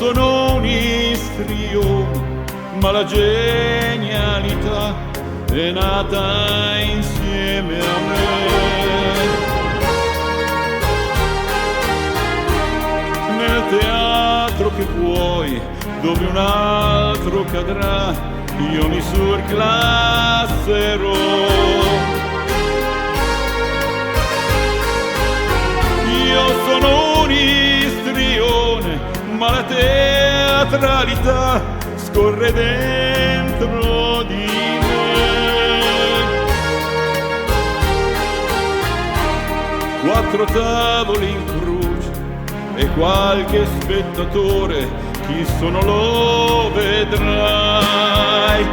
sono un istrione, ma la genialità è nata insieme a me. Nel teatro che vuoi, dove un altro cadrà, io mi surclasserò. Io sono un istrione, ma la teatralità scorre dentro di me. 4 tavoli in croce e qualche spettatore, chi sono lo vedrai,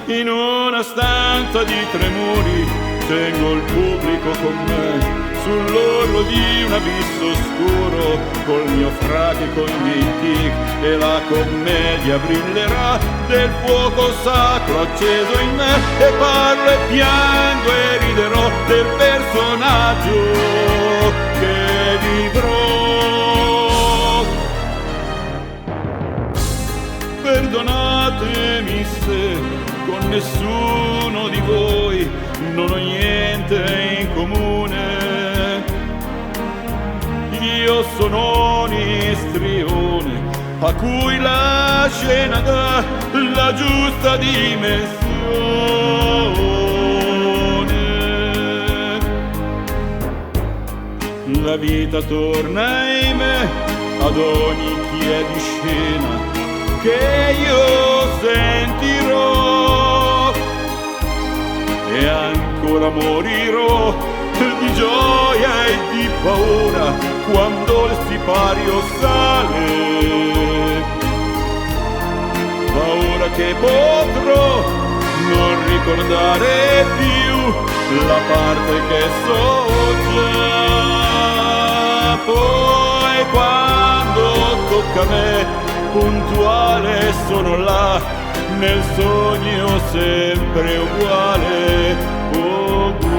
in una stanza di 3 muri, tengo il pubblico con me, sull'orlo di un abisso oscuro, col mio frac e coi miei tic, e la commedia brillerà del fuoco sacro acceso in me, e parlo e piango e riderò del personaggio che vivrò. Perdonatemi se con nessuno di voi non ho niente in comune. Io sono un istrione a cui la scena dà la giusta dimensione. La vita torna in me ad ogni chie di scena che io sentirò, e ancora morirò di gioia e di paura quando il sipario sale. Paura che potrò non ricordare più la parte che so già. Poi quando tocca a me, puntuale sono là, nel sogno sempre uguale, uguale.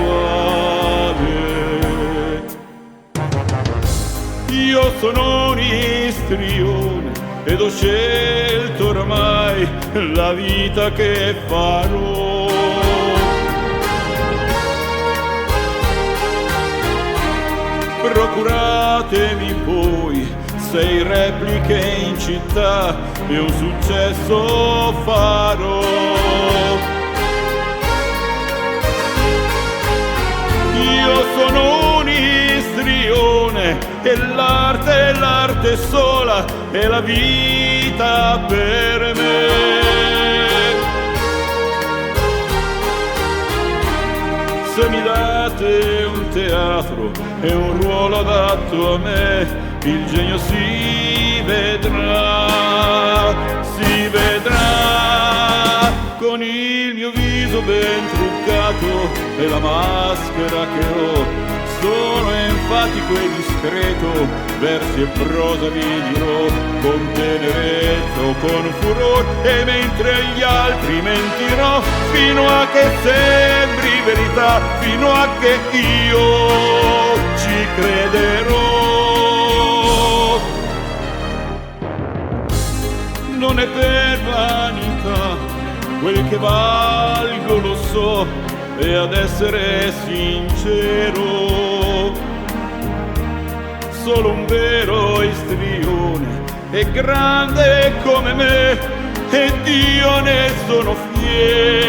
Io sono un istrione ed ho scelto ormai la vita che farò. Procuratemi voi 6 repliche in città e un successo farò. Io sono un istrione e l'arte è l'arte sola, è la vita per me. Se mi date un teatro e un ruolo adatto a me, il genio si vedrà, con il mio viso ben truccato e la maschera che ho. Sono enfatico e discreto, versi e prosa vi dirò, con tenerezza o con furor, e mentre agli altri mentirò, fino a che sembri verità, fino a che io ci crederò. Non è per vanità, quel che valgo lo so, e ad essere sincero, solo un vero istrione è grande come me, ed io ne sono fiero.